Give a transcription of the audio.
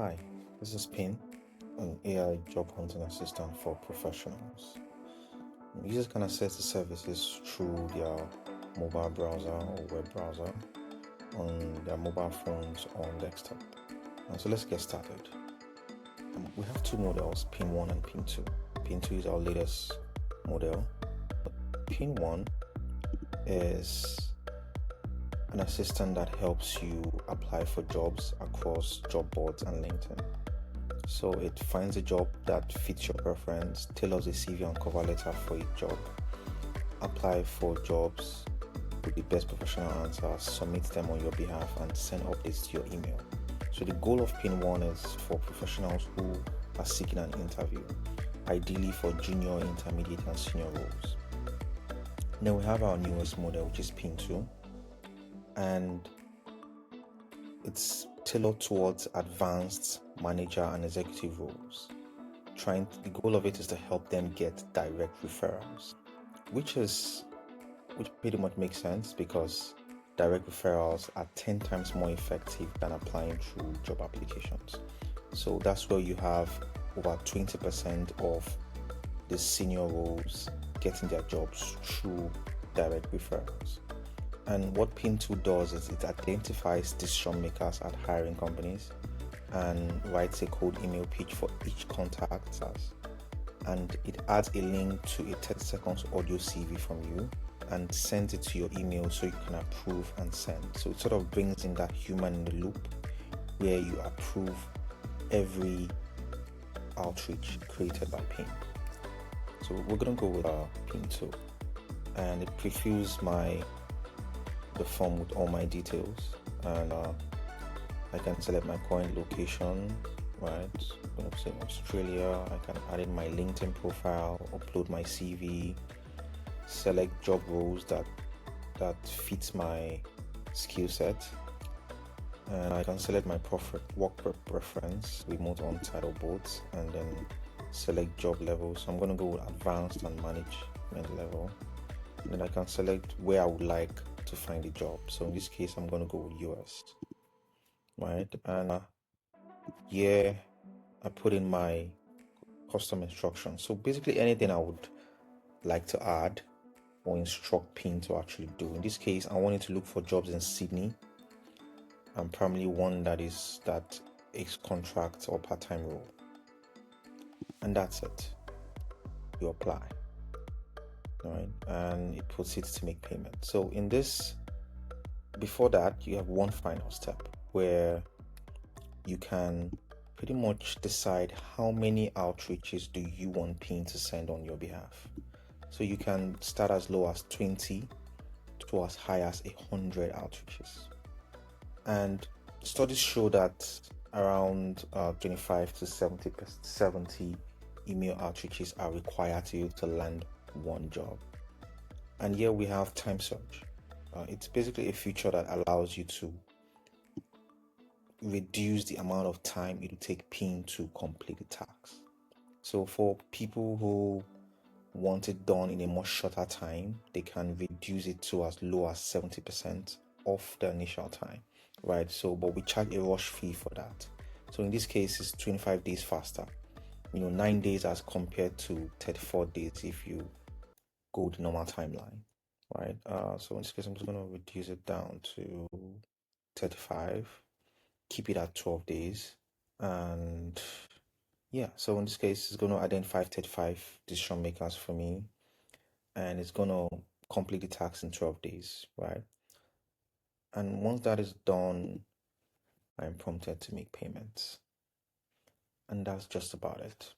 Hi, this is Pin, an AI job hunting assistant for professionals. Users can access the services through their mobile browser or web browser on their mobile phones or on desktop. So let's get started. We have two models, Pin 1 and Pin 2. Pin 2 is our latest model. Pin 1 is an assistant that helps you apply for jobs across job boards and LinkedIn. So it finds a job that fits your preference, tailors a CV and cover letter for each job, apply for jobs with the best professional answers, submit them on your behalf, and send updates to your email. So the goal of Pin 1 is for professionals who are seeking an interview, ideally for junior, intermediate, and senior roles. Then we have our newest model, which is Pin 2, and it's tailored towards advanced manager and executive roles. The goal of it is to help them get direct referrals, which pretty much makes sense because direct referrals are 10 times more effective than applying through job applications. So that's where you have over 20% of the senior roles getting their jobs through direct referrals. And what Pin 2 does is it identifies decision makers at hiring companies and writes a cold email pitch for each contact, and it adds a link to a 30 seconds audio CV from you and sends it to your email so you can approve and send. So it sort of brings in that human in the loop where you approve every outreach created by Pin. So we're going to go with Pin 2, and it prefills the form with all my details, and I can select my current location, right? I'm going to say Australia. I can add in my LinkedIn profile, upload my CV, select job roles that fits my skill set, and I can select my work preference, remote, on-site, or both, and then select job level. So I'm going to go with advanced and management level. And then I can select where I would like to find a job. So in this case, I'm going to go with US, right? And I put in my custom instructions. So basically anything I would like to add or instruct Pin to actually do. In this case, I wanted to look for jobs in Sydney, and primarily one that is contract or part-time role. And that's it. You apply, right? And it proceeds to make payment. So in this, before that, you have one final step where you can pretty much decide how many outreaches do you want Pin to send on your behalf. So you can start as low as 20 to as high as 100 outreaches. And studies show that around 25 to 70 email outreaches are required to you to land one job. And here we have time search. It's basically a feature that allows you to reduce the amount of time it will take Pin to complete the task. So for people who want it done in a much shorter time, they can reduce it to as low as 70% of the initial time, right? So, but we charge a rush fee for that. So in this case, it's 25 days faster, 9 days as compared to 34 days if you go the normal timeline, right? So in this case, I'm just going to reduce it down to 35, keep it at 12 days, and so in this case, it's going to identify 35 decision makers for me, and it's going to complete the task in 12 days, right? And once that is done, I'm prompted to make payments. And that's just about it.